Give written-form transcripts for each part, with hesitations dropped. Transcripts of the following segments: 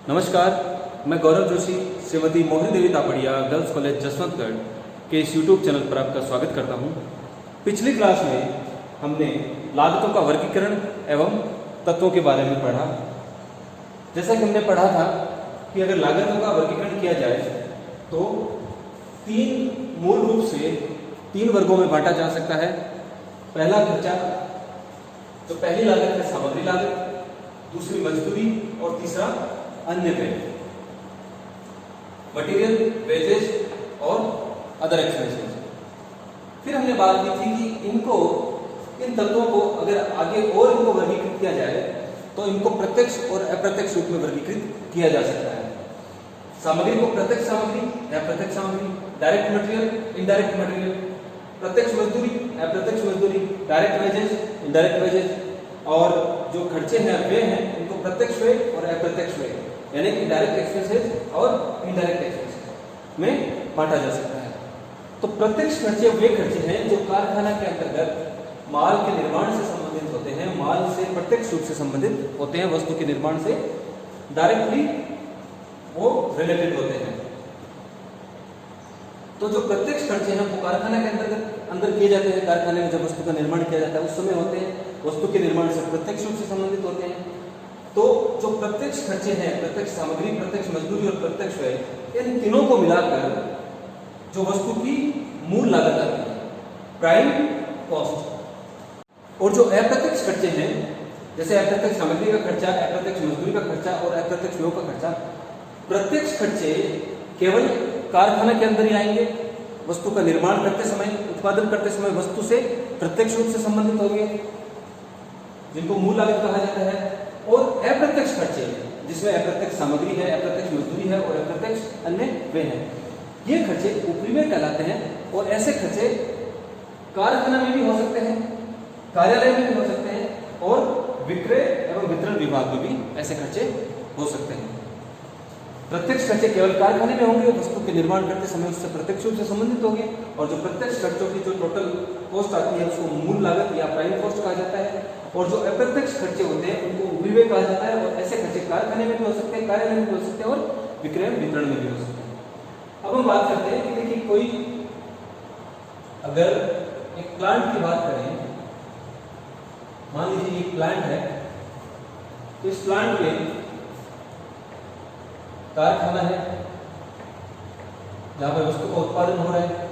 नमस्कार, मैं गौरव जोशी श्रीमती मोहिनी देवी Tapadia girls college Jaswantgarh के इस यूट्यूब चैनल पर आपका स्वागत करता हूं। पिछली क्लास में हमने लागतों का वर्गीकरण एवं तत्वों के बारे में पढ़ा। जैसा कि हमने पढ़ा था कि अगर लागतों का वर्गीकरण किया जाए तो मूल रूप से तीन वर्गों में बांटा जा सकता है। पहला खर्चा, तो पहली लागत है सामग्री लागत, दूसरी मजदूरी और तीसरा अन्य व्यय, मटेरियल, वेजेस और अदर एक्सपेंसेस। फिर हमने बात की थी कि इन तत्वों को अगर आगे और इनको वर्गीकृत किया जाए तो इनको प्रत्यक्ष और अप्रत्यक्ष रूप में वर्गीकृत किया जा सकता है। सामग्री को प्रत्यक्ष सामग्री या अप्रत्यक्ष सामग्री, डायरेक्ट मटेरियल, इनडायरेक्ट मटेरियल, प्रत्यक्ष मजदूरी, अप्रत्यक्ष मजदूरी, डायरेक्ट वेजेस, इनडायरेक्ट वेजेस, और जो खर्चे हैं वे हैं इनको प्रत्यक्ष व्यय और अप्रत्यक्ष व्यय यानी कि डायरेक्ट एक्सपेंसेस और इनडायरेक्ट एक्सपेंसेस में बांटा जा सकता है। तो प्रत्यक्ष खर्चे वे खर्चे हैं जो कारखाना के अंतर्गत माल के निर्माण से संबंधित होते हैं, माल से प्रत्यक्ष रूप से संबंधित होते हैं, वस्तु के निर्माण से डायरेक्टली वो रिलेटेड होते हैं। तो जो प्रत्यक्ष खर्चे हैं वो कारखाना के अंदर किए जाते हैं। कारखाने में जब वस्तु का निर्माण किया जाता है उस समय होते हैं, वस्तु के निर्माण से प्रत्यक्ष रूप से संबंधित होते हैं। तो जो प्रत्यक्ष खर्चे हैं, प्रत्यक्ष सामग्री, प्रत्यक्ष मजदूरी और प्रत्यक्ष व्यय, इन तीनों को मिलाकर जो वस्तु की मूल लागत आती है, प्राइम कॉस्ट। और जो अप्रत्यक्ष खर्चे हैं, जैसे अप्रत्यक्ष सामग्री का खर्चा, अप्रत्यक्ष मजदूरी का खर्चा और अप्रत्यक्ष व्यय का खर्चा, प्रत्यक्ष खर्चे केवल कारखाना के अंदर ही आएंगे, वस्तु का निर्माण करते समय, उत्पादन करते समय वस्तु से प्रत्यक्ष रूप से संबंधित होंगे, जिनको मूल लागत कहा जाता है। और अप्रत्यक्ष खर्चे जिसमें अप्रत्यक्ष सामग्री है, अप्रत्यक्ष मजदूरी है और अप्रत्यक्ष अन्य वे हैं, ये खर्चे उपरिव्यय कहलाते हैं। और ऐसे खर्चे कारखाना में भी हो सकते हैं, कार्यालय में भी हो सकते हैं और विक्रय एवं वितरण विभाग में भी ऐसे खर्चे हो सकते हैं। प्रत्यक्ष खर्चे केवल कारखाने में होंगे, वस्तु के निर्माण करते समय उससे प्रत्यक्ष रूप से संबंधित होंगे, और जो प्रत्यक्ष खर्चों की जो टोटल कॉस्ट आती है उसको मूल लागत या प्राइम कॉस्ट कहा जाता है। और जो अप्रत्यक्ष खर्चे होते हैं उनको उपरिव्यय कहा जाता है। और ऐसे खर्चे कारखाने में भी हो सकते हैं, कार्यालय में भी हो सकते हैं और विक्रय वितरण में भी हो सकते हैं। अब हम बात करते हैं कि देखिए, कोई अगर एक प्लांट की बात करें, मान लीजिए एक प्लांट है, तो इस प्लांट में कारखाना है जहां पर वस्तु का उत्पादन हो रहा है,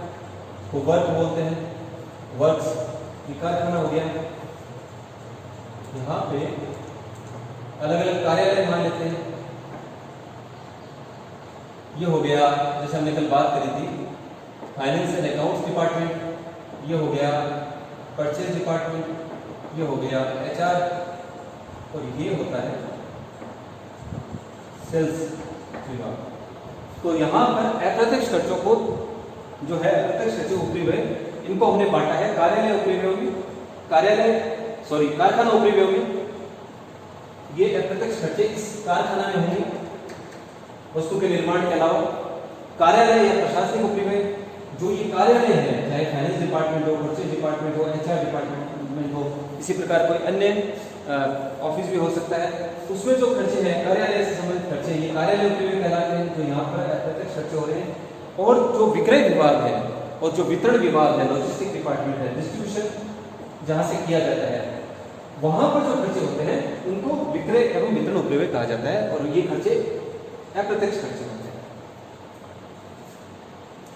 वो वर्क बोलते हैं, वर्क्स, ये कारखाना हो गया। यहाँ पे अलग अलग कार्यालय मान लेते हैं, ये हो गया, जैसे हमने कल बात करी थी, फाइनेंस एंड अकाउंट्स डिपार्टमेंट, ये हो गया परचेज डिपार्टमेंट, ये हो गया HR, और ये होता है सेल्स विभाग। तो यहाँ पर अप्रत्यक्ष खर्चों को जो है, अप्रत्यक्ष खर्चे उपरिव्यय, इनको हमने बांटा है कार्यालय उपरिव्ययों में, कारखाना उपरिव्ययों में। ये अप्रत्यक्ष खर्चे इस कारखाना में होंगे वस्तु के निर्माण के अलावा। कार्यालय या प्रशासनिक उपरिव्यय, जो ये कार्यालय है, चाहे फाइनेंस डिपार्टमेंट हो, परचेज डिपार्टमेंट हो, HR डिपार्टमेंट हो, इसी प्रकार कोई अन्य ऑफिस भी हो सकता है, उसमें जो खर्चे हैं कार्यालय से संबंधित खर्चे, ये कार्यालय उपरिव्यय कहलाते हैं, जो यहाँ पर अप्रत्यक्ष खर्चे हो रहे हैं। और जो विक्रय विभाग है और जो वितरण विभाग है, लॉजिस्टिक डिपार्टमेंट है, डिस्ट्रीब्यूशन जहाँ से किया जाता है, वहां पर जो खर्चे होते हैं उनको विक्रय एवं वितरण उपरिव्यय कहा जाता है। और ये खर्चे अप्रत्यक्ष खर्चे होते हैं,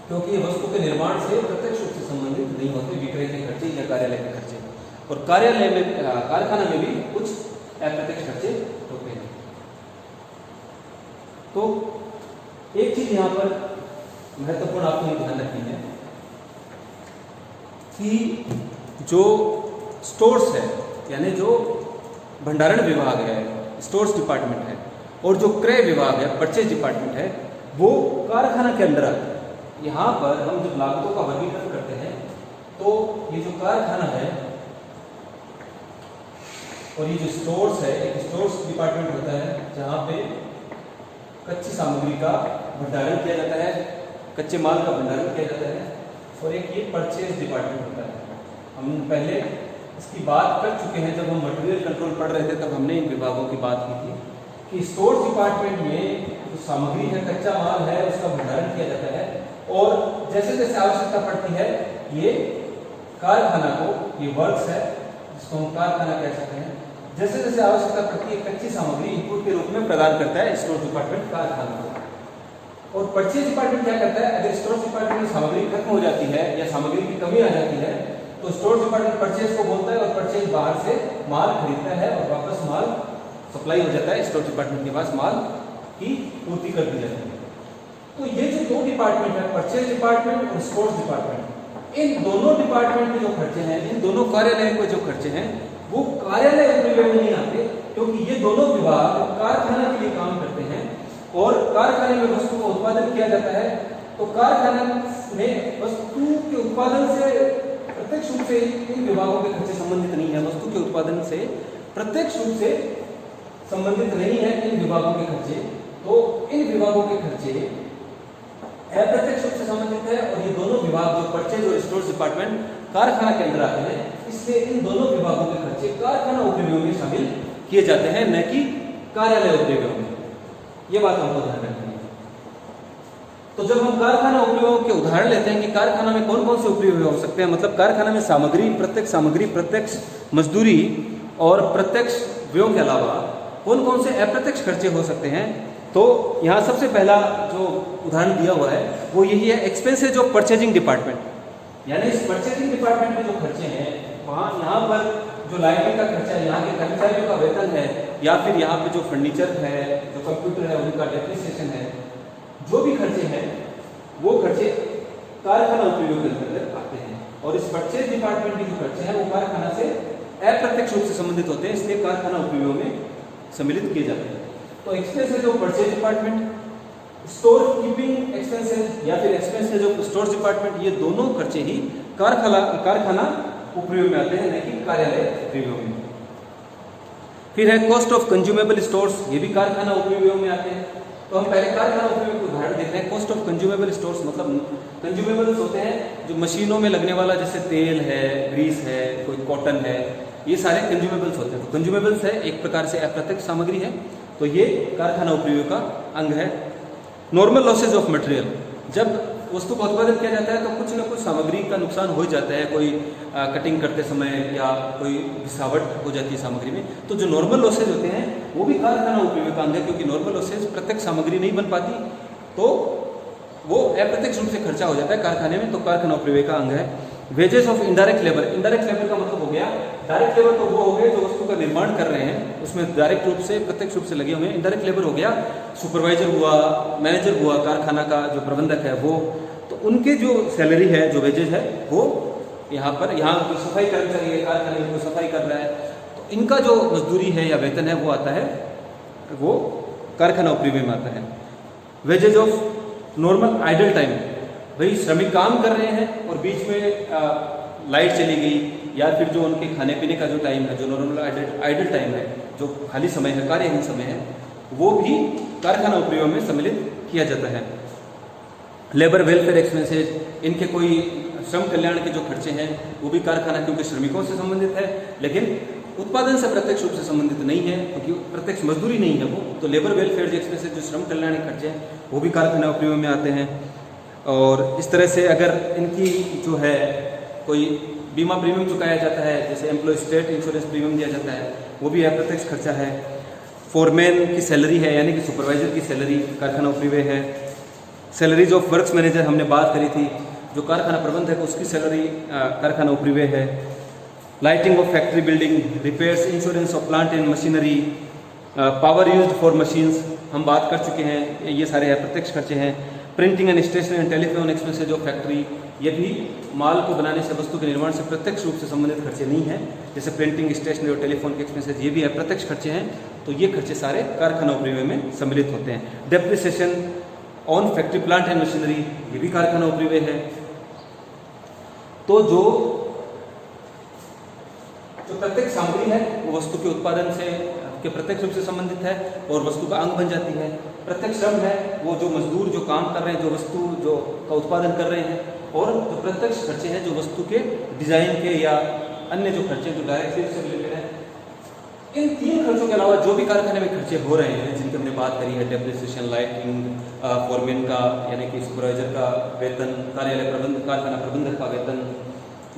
क्योंकि ये वस्तु के निर्माण से प्रत्यक्ष रूप से संबंधित नहीं होते, विक्रय के खर्चे या कार्यालय के खर्चे। और कार्यालय में, कारखाना में भी कुछ अप्रत्यक्ष खर्चे होते हैं। तो एक चीज यहाँ पर महत्वपूर्ण आपको ध्यान रखनी है कि जो स्टोर्स है, यानी जो भंडारण विभाग है, स्टोर्स डिपार्टमेंट है, और जो क्रय विभाग है, परचेज डिपार्टमेंट है, वो कारखाना के अंदर आते हैं। यहाँ पर हम जब लागतों का वर्गीकरण करते हैं तो ये जो कारखाना है और ये जो स्टोर्स है, एक स्टोर्स डिपार्टमेंट होता है जहाँ पे कच्ची सामग्री का भंडारण किया जाता है, कच्चे माल का भंडारण किया जाता है। और एक ये परचेज डिपार्टमेंट होता है। हम पहले इसकी बात कर चुके हैं, जब हम मटेरियल कंट्रोल पढ़ रहे थे तब हमने इन विभागों की बात की थी कि स्टोर डिपार्टमेंट में जो सामग्री है, कच्चा माल है, उसका भंडारण किया जाता है और जैसे जैसे आवश्यकता पड़ती है ये कारखाना को, ये वर्क्स है जिसको हम कारखाना कह सकते हैं, जैसे जैसे आवश्यकता पड़ती है कच्ची सामग्री इनपुट के रूप में प्रदान करता है स्टोर डिपार्टमेंट कारखाना को। और परचेज डिपार्टमेंट क्या करता है, अगर स्टोर डिपार्टमेंट में सामग्री खत्म हो जाती है या सामग्री की कमी आ जाती है तो स्टोर डिपार्टमेंट परचेज को बोलता है और परचेज बाहर से माल खरीदता है और वापस माल सप्लाई हो जाता है, स्टोर डिपार्टमेंट के पास माल की पूर्ति कर दी जाती है। तो ये जो दो डिपार्टमेंट है, परचेज डिपार्टमेंट और स्टोर डिपार्टमेंट, इन दोनों डिपार्टमेंट के जो खर्चे हैं, इन दोनों कार्यालयों के जो खर्चे हैं वो कार्यालय उपयोग में नहीं आते, क्योंकि ये दोनों विभाग कारखाना के लिए काम करते हैं और कारखाने में वस्तु का उत्पादन किया जाता है। तो कारखाना में वस्तु के उत्पादन से प्रत्यक्ष रूप से इन विभागों के खर्चे संबंधित नहीं है, वस्तु के उत्पादन से प्रत्यक्ष रूप से संबंधित नहीं है इन विभागों के खर्चे। तो इन विभागों के खर्चे अप्रत्यक्ष रूप से संबंधित है और ये दोनों विभाग जो परचेज और स्टोर डिपार्टमेंट कारखाना के अंदर आते हैं, इसलिए इन दोनों विभागों के खर्चे कारखाना उपयोगों में शामिल किए जाते हैं, न कि कार्यालय उपयोगों में। ये बात हमको ध्यान रखनी है। तो जब हम कारखाना उपयोगों के उदाहरण लेते हैं कि कारखाना में कौन कौन से उपयोग हो सकते हैं, मतलब कारखाना में सामग्री, प्रत्यक्ष मजदूरी और प्रत्यक्ष व्ययों के अलावा कौन कौन से अप्रत्यक्ष खर्चे हो सकते हैं, तो यहाँ सबसे पहला जो उदाहरण दिया हुआ है वो यही है, एक्सपेंसेज ऑफ परचेजिंग डिपार्टमेंट। यानी इस परचेजिंग डिपार्टमेंट में जो खर्चे हैं वहाँ यहाँ पर जो लाइटिंग का खर्चा है, यहाँ के कर्मचारियों का वेतन है, या फिर यहाँ पे जो फर्नीचर है, जो कंप्यूटर है, उनका डेप्रिसिएशन है, जो भी खर्चे हैं वो खर्चे कारखाना उपयोग के अंतर्गत आते हैं। और इस परचेज डिपार्टमेंट के जो खर्चे हैं वो कारखाना से अप्रत्यक्ष रूप से संबंधित होते हैं, इसलिए कारखाना उपयोग में सम्मिलित किए जाते हैं। तो expenses of purchase department, store keeping expenses या फिर एक्सपेंसेज ऑफ स्टोर डिपार्टमेंट, ये दोनों खर्चे ही कारखाना उपयोग में आते हैं, न कि कार्यालय उपयोग में। फिर है कॉस्ट ऑफ कंज्यूमेबल स्टोर्स, ये भी कारखाना उपयोग में आते हैं। तो हम पहले कारखाना उपयोग के उदाहरण देखते हैं। कॉस्ट ऑफ कंज्यूमेबल स्टोर्स मतलब कंज्यूमेबल्स होते हैं जो मशीनों में लगने वाला, जैसे तेल है, ग्रीस है, कोई कॉटन है, ये सारे कंज्यूमेबल्स होते हैं। तो कंज्यूमेबल्स है एक प्रकार से अप्रत्यक्ष सामग्री है, तो ये कारखाना उपयोग का अंग है। नॉर्मल लॉसेज ऑफ मटेरियल, जब वस्तु का उत्पादन किया जाता है तो कुछ न कुछ सामग्री का नुकसान हो जाता है, कोई कटिंग करते समय या कोई घिसावट हो जाती है सामग्री में, तो जो नॉर्मल लॉसेज होते हैं वो भी कारखाना उपयोग का अंग है, क्योंकि नॉर्मल लॉसेज प्रत्यक्ष सामग्री नहीं बन पाती तो वो अप्रत्यक्ष रूप से खर्चा हो जाता है कारखाने में, तो कारखाना उपयोग का अंग है। Wages of indirect labour, indirect labour का मतलब हो गया, डायरेक्ट लेबर तो वो हो गए जो वस्तु का निर्माण कर रहे हैं, उसमें डायरेक्ट रूप से प्रत्यक्ष रूप से लगे हुए हैं। इनडायरेक्ट लेबर हो गया सुपरवाइजर हुआ, मैनेजर हुआ, कारखाना का जो प्रबंधक है वो, तो उनके जो सैलरी है, जो वेजेज है वो यहाँ कोई सफाई कर्मचारी है, कारखाने में कोई सफाई कर रहा है, तो इनका जो मजदूरी है या वेतन है वो आता है, वो कारखाना उपयोग में आता है। Wages of normal idle time, भाई श्रमिक काम कर रहे हैं और बीच में लाइट चली गई, या फिर जो उनके खाने पीने का जो टाइम है, जो नॉर्मल आइडल टाइम है, जो खाली समय है, कार्यहीन समय है, वो भी कारखाना उपयोग में सम्मिलित किया जाता है। लेबर वेलफेयर एक्सपेंसेज, इनके कोई श्रम कल्याण के जो खर्चे हैं वो भी कारखाना, क्योंकि श्रमिकों से संबंधित है लेकिन उत्पादन से प्रत्यक्ष रूप से संबंधित नहीं है, क्योंकि प्रत्यक्ष मजदूरी नहीं है वो, तो लेबर वेलफेयर एक्सपेंसेज जो श्रम कल्याण के खर्चे हैं वो भी कारखाना उपयोग में आते हैं। और इस तरह से अगर इनकी जो है कोई बीमा प्रीमियम चुकाया जाता है, जैसे एम्प्लॉय स्टेट इंश्योरेंस प्रीमियम दिया जाता है, वो भी अप्रत्यक्ष खर्चा है। फोरमैन की सैलरी है, यानी कि सुपरवाइजर की सैलरी कारखाना उपयोग है। सैलरीज ऑफ वर्क्स मैनेजर हमने बात करी थी, जो कारखाना प्रबंधक उसकी सैलरी कारखाना उपयोग है। Lighting of factory building, repairs, insurance of plant and machinery, power used for machines हम बात कर चुके हैं, ये सारे अप्रत्यक्ष खर्चे हैं। Printing and stationery and telephone expenses of factory, ये भी माल को बनाने से, वस्तु के निर्माण से प्रत्यक्ष रूप से संबंधित खर्चे नहीं है, जैसे प्रिंटिंग, स्टेशनरी और टेलीफोन के एक्सपेंसेज, ये भी अप्रत्यक्ष खर्चे हैं, तो ये खर्चे सारे कारखाना उपयोग में सम्मिलित होते हैं। Depreciation on factory plant and machinery, ये भी कारखाना उपयोग है। तो जो प्रत्यक्ष सामग्री है वो वस्तु के उत्पादन से के प्रत्यक्ष रूप से संबंधित है और वस्तु का अंग बन जाती है। प्रत्यक्ष श्रम है वो जो मजदूर जो काम कर रहे हैं, जो वस्तु जो का उत्पादन कर रहे हैं, और जो प्रत्यक्ष खर्चे हैं जो वस्तु के डिजाइन के या अन्य जो खर्चे जो डायरेक्ट से रिलेटेड है। इन तीन खर्चों के अलावा जो भी कारखाने में खर्चे हो रहे हैं, जिनका बात करी है, डेप्रिसिएशन, लाइटिंग, फोरमैन का यानी कि सुपरवाइजर का वेतन, कारखाना प्रबंधक का वेतन,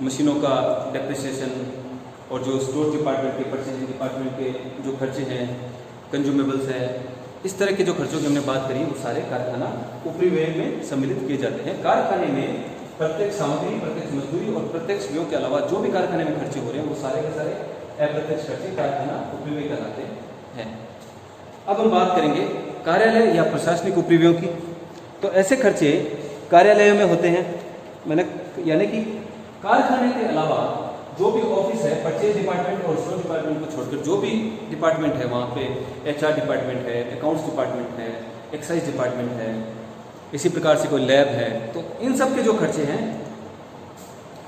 मशीनों का डेप्रिसिएशन, और जो स्टोर डिपार्टमेंट के, परचेजिंग डिपार्टमेंट के जो खर्चे हैं, कंज्यूमेबल्स है, इस तरह के जो खर्चों की हमने बात करी वो सारे कारखाना ऊपरी व्यय में सम्मिलित किए जाते हैं। कारखाने में प्रत्येक सामग्री, प्रत्यक्ष मजदूरी और प्रत्यक्ष व्ययों के अलावा जो भी कारखाने में खर्चे हो रहे हैं वो सारे के सारे अप्रत्यक्ष खर्चे कारखाना ऊपरी व्यय कहलाते हैं। अब हम बात करेंगे कार्यालय या प्रशासनिक ऊपरी व्ययों की। तो ऐसे खर्चे कार्यालयों में होते हैं, यानी कि कारखाने के अलावा जो भी ऑफिस है, परचेज डिपार्टमेंट और स्टोर डिपार्टमेंट को छोड़कर जो भी डिपार्टमेंट है, वहाँ पे HR डिपार्टमेंट है, अकाउंट्स डिपार्टमेंट है, एक्साइज डिपार्टमेंट है, इसी प्रकार से कोई लैब है, तो इन सब के जो खर्चे हैं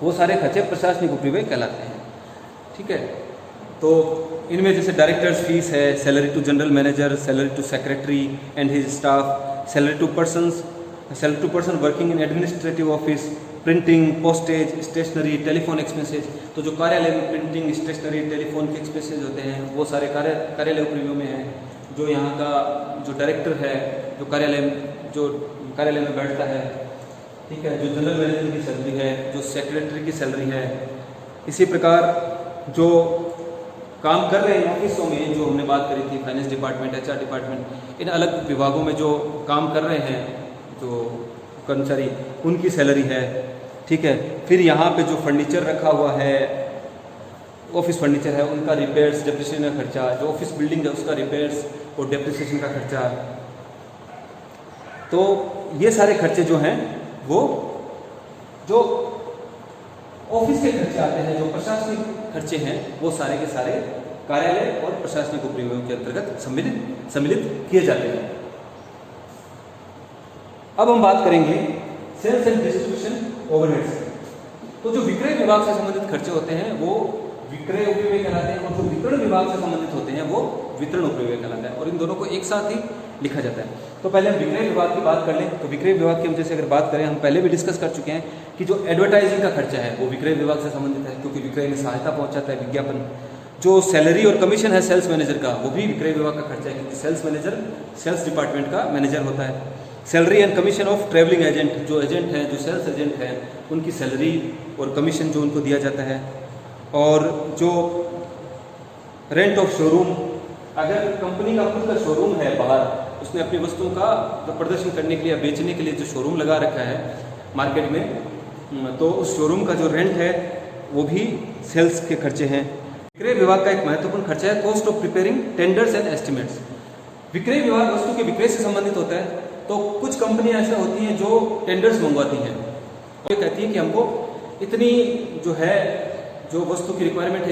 वो सारे खर्चे प्रशासनिक ऊपरी व्यय कहलाते हैं। ठीक है, तो इनमें जैसे डायरेक्टर्स फीस है, salary to general manager, salary to secretary and his staff, salary to person working in administrative office, printing, postage, stationery, telephone expenses. तो जो कार्यालय में प्रिंटिंग, स्टेशनरी, टेलीफोन के एक्सपेंसेज होते हैं वो सारे कार्यालय ऊपरी व्यय में हैं। जो यहाँ का जो डायरेक्टर है, जो कार्यालय में बैठता है, ठीक है, जो जनरल मैनेजर की सैलरी है, जो सेक्रेटरी की सैलरी है, इसी प्रकार जो काम कर रहे हैं ऑफिसों में, जो हमने बात करी थी, फाइनेंस डिपार्टमेंट, HR डिपार्टमेंट, इन अलग विभागों में जो काम कर रहे हैं जो कर्मचारी, उनकी सैलरी है। ठीक है, फिर यहाँ पे जो फर्नीचर रखा हुआ है, ऑफिस फर्नीचर है, उनका रिपेयर्स, डेप्रिसिएशन का खर्चा, जो ऑफिस बिल्डिंग है उसका रिपेयर्स और डेप्रिसिएशन का खर्चा। तो ये सारे खर्चे जो हैं वो जो ऑफिस के खर्चे आते हैं, जो प्रशासनिक खर्चे हैं, वो सारे के सारे कार्यालय और प्रशासनिक ऊपरी व्ययों के अंतर्गत सम्मिलित किए जाते हैं। अब हम बात करेंगे सेल्स एंड डिस्ट्रीब्यूशन ओवरहेड्स। तो जो विक्रय विभाग से संबंधित खर्चे होते हैं वो विक्रय ऊपरी व्यय कहलाते हैं, और जो वितरण विभाग से संबंधित होते हैं वो वितरण ऊपरी व्यय कहलाता है, और इन दोनों को एक साथ ही लिखा जाता है। तो पहले हम विक्रय विभाग की बात कर लें। तो विक्रय विभाग की हम जैसे अगर बात करें, हम पहले भी डिस्कस कर चुके हैं कि जो एडवर्टाइजिंग का खर्चा है वो विक्रय विभाग से संबंधित है, क्योंकि विक्रय में सहायता पहुंचाता है, विज्ञापन। जो सैलरी और कमीशन है सेल्स मैनेजर का, वो भी विक्रय विभाग का खर्चा है, क्योंकि सेल्स मैनेजर सेल्स डिपार्टमेंट का मैनेजर होता है। Salary and commission of travelling agent, जो एजेंट हैं, जो सेल्स एजेंट हैं, उनकी सैलरी और कमीशन जो उनको दिया जाता है। और जो रेंट ऑफ शोरूम, अगर कंपनी का खुद का शोरूम है बाहर, उसने अपनी वस्तुओं का प्रदर्शन करने के लिए, बेचने के लिए जो शोरूम लगा रखा है मार्केट में, तो उस शोरूम का जो रेंट है वो भी सेल्स के खर्चे हैं। विक्रय विभाग का एक महत्वपूर्ण खर्चा है cost of preparing tenders and estimates. विक्रय विभाग वस्तु के विक्रय से संबंधित होता है। तो कुछ कंपनियां ऐसे होती हैं जो टेंडर्स मंगवाती हैं और ये कहती है कि हमको इतनी जो है, जो वस्तु की रिक्वायरमेंट है,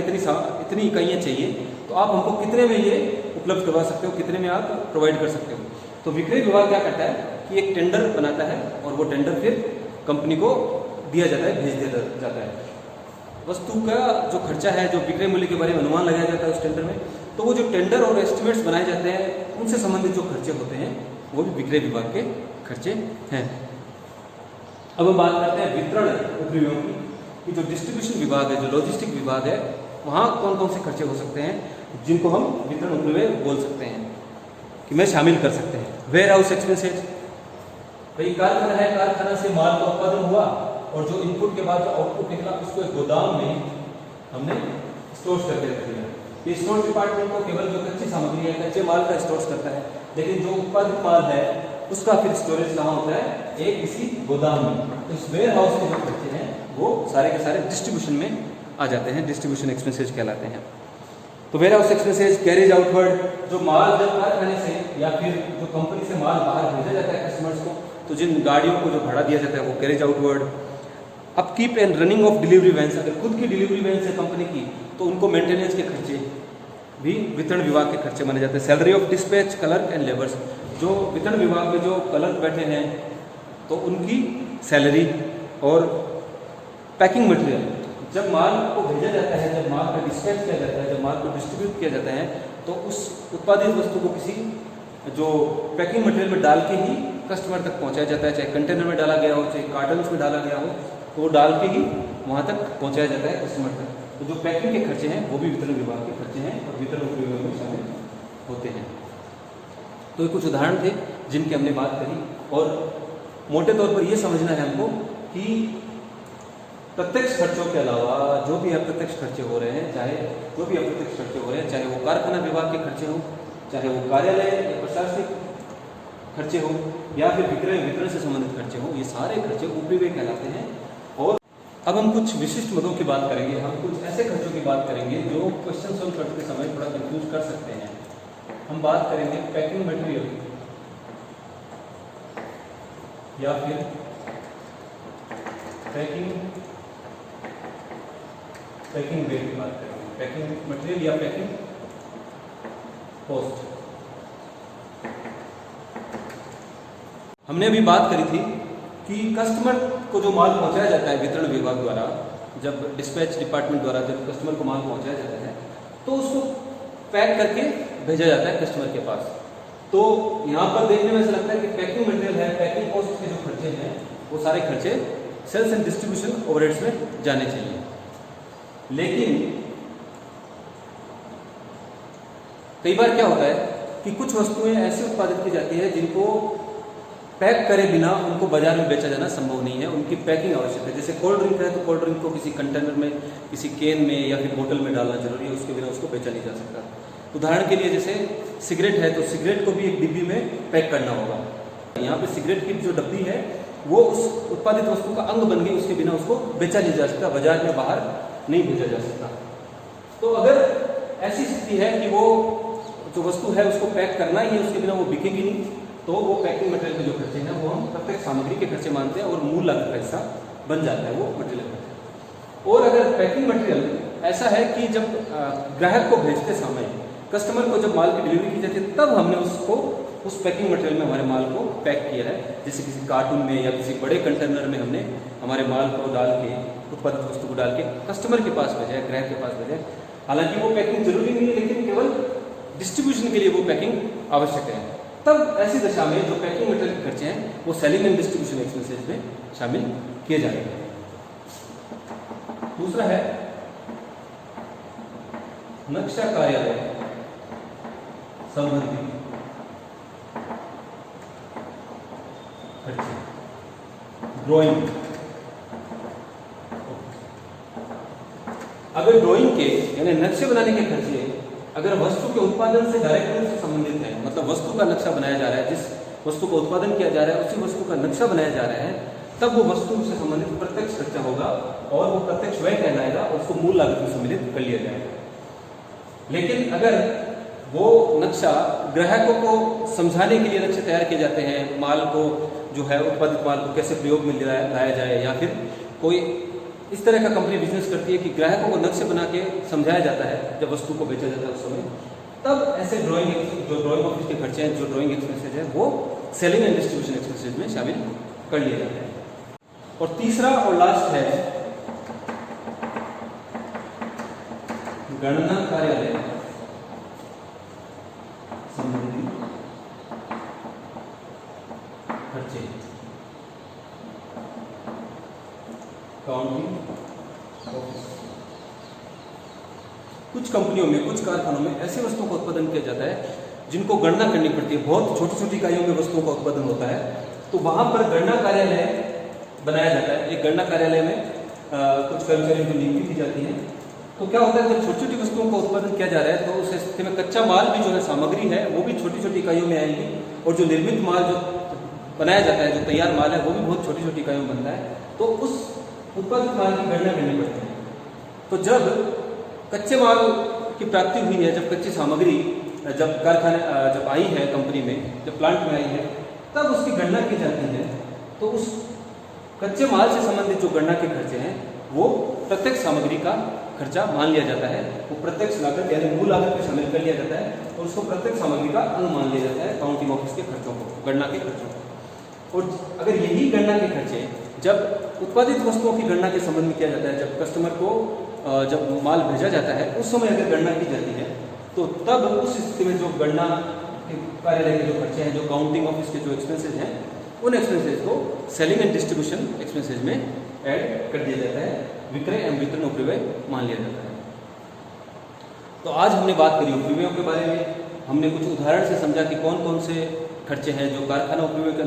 इतनी इकाइयाँ चाहिए, तो आप हमको कितने में ये उपलब्ध करवा सकते हो, कितने में आप प्रोवाइड कर सकते हो। तो विक्रय विभाग क्या करता है कि एक टेंडर बनाता है और वो टेंडर फिर कंपनी को दिया जाता है, भेज दिया जाता है। वस्तु का जो खर्चा है, जो विक्रय मूल्य के बारे में अनुमान लगाया जाता है उस टेंडर में, तो वो जो टेंडर और एस्टिमेट्स बनाए जाते हैं उनसे संबंधित जो खर्चे होते हैं वो भी विक्रय विभाग के खर्चे हैं। अब हम बात करते हैं वितरण ऊपरी व्ययों की, कि जो डिस्ट्रीब्यूशन विभाग है, जो लॉजिस्टिक विभाग है, वहाँ कौन कौन से खर्चे हो सकते हैं जिनको हम वितरण ऊपरी व्यय बोल सकते हैं, कि मैं शामिल कर सकते हैं। वेयर हाउस एक्सपेंसेज, भाई कारखाना है, कारखाना से माल का उत्पादन हुआ और जो इनपुट के बाद जो आउटपुट निकला उसको एक गोदाम में हमने स्टोर करके रख दिया। ये स्टोर डिपार्टमेंट को केवल जो कच्ची सामग्री है, कच्चे माल का स्टोर करता है, लेकिन जो उत्पादित माल है उसका फिर स्टोरेज कहाँ होता है, एक किसी गोदाम में। तो इस वेयर हाउस के जो खर्चे हैं वो सारे के सारे डिस्ट्रीब्यूशन में आ जाते हैं, डिस्ट्रीब्यूशन एक्सपेंसेज कहलाते हैं। तो warehouse expenses, carriage outward, जो माल जब कारखाने से या फिर जो कंपनी से माल बाहर भेजा जाता है कस्टमर्स को, तो जिन गाड़ियों को जो भाड़ा दिया जाता है वो carriage outward. Upkeep and running of delivery vans, अगर खुद की डिलीवरी वैन है कंपनी की तो उनको मेंटेनेंस के खर्चे भी वितरण विभाग के खर्चे माने जाते हैं। Salary of dispatch clerk and labours, जो वितरण विभाग में जो क्लर्क बैठे हैं तो उनकी सैलरी। और पैकिंग मटेरियल, जब माल को भेजा जाता है, जब माल का डिस्पैच किया जाता है, जब माल को डिस्ट्रीब्यूट किया जाता है, तो उस उत्पादित वस्तु को किसी जो पैकिंग मटेरियल में डाल के ही कस्टमर तक पहुंचाया जाता है, चाहे कंटेनर में डाला गया हो, चाहे कार्टन्स में डाला गया हो, तो वो डाल के ही वहाँ तक पहुँचाया जाता है कस्टमर तक। तो जो पैकिंग के खर्चे हैं वो भी वितरण विभाग के खर्चे हैं और वितरण विभाग में शामिल होते हैं। तो ये कुछ उदाहरण थे जिनकी हमने बात करी, और मोटे तौर पर ये समझना है हमको कि प्रत्यक्ष खर्चों के अलावा जो भी अप्रत्यक्ष खर्चे हो रहे हैं, चाहे जो भी अप्रत्यक्ष खर्चे हो रहे हैं, चाहे वो कारखाना विभाग के खर्चे हों, चाहे वो कार्यालय या प्रशासनिक खर्चे हों, या फिर विक्रय वितरण से संबंधित खर्चे हों, ये सारे खर्चे उपरिव्यय कहलाते हैं। और अब हम कुछ विशिष्ट मदों की बात करेंगे, हम कुछ ऐसे खर्चों की बात करेंगे जो क्वेश्चन सॉल्व करते समय थोड़ा कंफ्यूज कर सकते हैं। हम बात करेंगे पैकिंग मटेरियल या फिर पैकिंग वेट की बात करेंगे, पैकिंग मटेरियल या पैकिंग कॉस्ट। हमने अभी बात करी थी कि कस्टमर को जो माल पहुंचाया जाता है वितरण विभाग द्वारा, जब डिस्पैच डिपार्टमेंट द्वारा जब कस्टमर को माल पहुंचाया जाता है तो उसको पैक करके भेजा जाता है कस्टमर के पास। तो यहाँ पर देखने में ऐसा लगता है कि पैकिंग मटेरियल है, पैकिंग कॉस्ट के जो खर्चे हैं वो सारे खर्चे सेल्स एंड डिस्ट्रीब्यूशन ओवरहेड्स में जाने चाहिए। लेकिन कई बार क्या होता है कि कुछ वस्तुएं ऐसी उत्पादित की जाती है जिनको पैक करे बिना उनको बाजार में बेचा जाना संभव नहीं है, उनकी पैकिंग आवश्यक है। जैसे कोल्ड ड्रिंक है तो कोल्ड ड्रिंक को किसी कंटेनर में, किसी केन में या फिर बोतल में डालना जरूरी है, उसके बिना उसको बेचा नहीं जा सकता। उदाहरण के लिए जैसे सिगरेट है तो सिगरेट को भी एक डिब्बी में पैक करना होगा। यहाँ पे सिगरेट की जो डब्बी है वो उस उत्पादित वस्तु का अंग बन गई, उसके बिना उसको बेचा नहीं जा सकता, बाजार में बाहर नहीं भेजा जा सकता। तो अगर ऐसी स्थिति है कि वो जो वस्तु है उसको पैक करना ही है, उसके बिना वो बिकेगी नहीं, तो वो पैकिंग मटेरियल के जो खर्चे हैं वो हम प्रत्येक सामग्री के खर्चे मानते हैं और मूल लागत का हिस्सा बन जाता है वो मटेरियल खर्चे। और अगर पैकिंग मटेरियल ऐसा है कि जब ग्राहक को भेजते समय, कस्टमर को जब माल की डिलीवरी की जाती है, तब हमने उसको उस पैकिंग मटेरियल में हमारे माल को पैक किया है, जैसे किसी कार्टून में या किसी बड़े कंटेनर में हमने हमारे माल को डाल के, उत्पादित वस्तु को डाल के कस्टमर के पास भेजा है, ग्राहक के पास भेजा है। हालांकि वो पैकिंग जरूरी नहीं है, लेकिन केवल डिस्ट्रीब्यूशन के लिए वो पैकिंग आवश्यक है। तब ऐसी दशा में जो पैकिंग मटेरियल के खर्चे हैं वो सेलिंग एंड डिस्ट्रीब्यूशन एक्सपेंसेस में शामिल किए जाएंगे। दूसरा है नक्शा कार्यालय संबंधी खर्चे, ड्राइंग। अगर ड्राइंग के यानी नक्शे बनाने के खर्चे अगर वस्तु के उत्पादन से डायरेक्ट रूप से संबंधित है, मतलब वस्तु का नक्शा बनाया जा रहा है, जिस वस्तु का उत्पादन किया जा रहा है उसी वस्तु का नक्शा बनाया जा रहा है, तब वो वस्तु से संबंधित प्रत्यक्ष खर्चा होगा और वो प्रत्यक्ष व्यय कहलाएगा और उसको मूल लागत में सम्मिलित कर लिया जाएगा। लेकिन अगर वो नक्शा ग्राहकों को समझाने के लिए नक्शे तैयार किए जाते हैं, माल को जो है उत्पादित माल को कैसे प्रयोग में लाया जाए, या फिर कोई इस तरह का कंपनी बिजनेस करती है कि ग्राहकों को नक्शे बना के समझाया जाता है जब वस्तु को बेचा जाता है उस समय, तब ऐसे ड्राइंग ऑफिस के खर्चे हैं, जो ड्राइंग एक्सपेंसेज है, वो सेलिंग एंड डिस्ट्रीब्यूशन एक्सपेंसेज में शामिल कर लिए जाते हैं। और तीसरा और लास्ट है गणना कार्यालय संबंधी खर्चे, काउंटिंग ऑफिस। कुछ कंपनियों में, कुछ कारखानों में ऐसी वस्तुओं का उत्पादन किया जाता है जिनको गणना करनी पड़ती है, बहुत छोटी छोटी इकाइयों में वस्तुओं का उत्पादन होता है, तो वहां पर गणना कार्यालय बनाया जाता है। एक गणना कार्यालय में कुछ कर्मचारियों की नियुक्ति की जाती है। तो क्या होता है, जब छोटी छोटी वस्तुओं का उत्पादन किया जा रहा है तो उस स्थिति में कच्चा माल भी जो है, सामग्री है, वो भी छोटी छोटी इकाइयों में आएगी, और जो निर्मित माल जो बनाया जाता है, जो तैयार माल है, वो भी बहुत छोटी छोटी इकाइयों में बनता है। तो उस उत्पादित माल की गणना करनी पड़ती है। तो जब कच्चे माल की प्राप्ति हुई है, जब कच्ची सामग्री जब कारखाने जब आई है कंपनी में, जब प्लांट में आई है, तब उसकी गणना की जाती है। तो उस कच्चे माल से संबंधित जो गणना के खर्चे हैं वो प्रत्यक्ष सामग्री का खर्चा मान लिया जाता है, वो प्रत्यक्ष लागत यानी मूल लागत में शामिल कर लिया जाता है और उसको प्रत्यक्ष सामग्री का अंग मान लिया जाता है काउंटिंग ऑफिस के खर्चों को, गणना के खर्चों को। और अगर यही गणना के खर्चे जब उत्पादित वस्तुओं की गणना के संबंध में किया जाता है, जब कस्टमर को जब माल भेजा जाता है उस समय अगर गणना की जाती है, तो तब उस स्थिति में जो गणना कार्यालय के जो खर्चे हैं, जो काउंटिंग ऑफिस के जो एक्सपेंसेज हैं, उन एक्सपेंसेज को सेलिंग एंड डिस्ट्रीब्यूशन एक्सपेंसेज में ऐड कर दिया जाता है, विक्रय एवं वितरण उपरिव्यय मान लिया जाता है। तो आज हमने बात करी उपरिव्ययों के बारे में, हमने कुछ उदाहरण से समझा कि कौन कौन से खर्चे हैं जो कारखाना उपयोगों के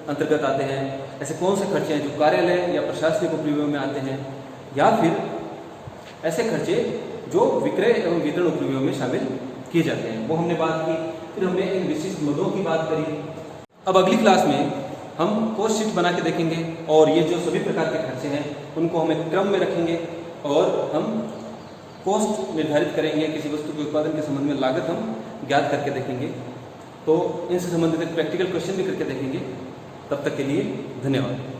अंतर्गत आते हैं, ऐसे कौन से खर्चे हैं जो कार्यालय या प्रशासनिक उपयोगों में आते हैं, या फिर ऐसे खर्चे जो विक्रय एवं वितरण उपयोगों में शामिल किए जाते हैं, वो हमने बात की। फिर हमने इन विशिष्ट मदों की बात करी। अब अगली क्लास में हम कॉस्ट शीट बना के देखेंगे और ये जो सभी प्रकार के खर्चे हैं उनको हम एक क्रम में रखेंगे और हम कॉस्ट निर्धारित करेंगे। किसी वस्तु के उत्पादन के संबंध में लागत हम ज्ञात करके देखेंगे। तो इनसे संबंधित एक प्रैक्टिकल क्वेश्चन भी करके देखेंगे। तब तक के लिए धन्यवाद।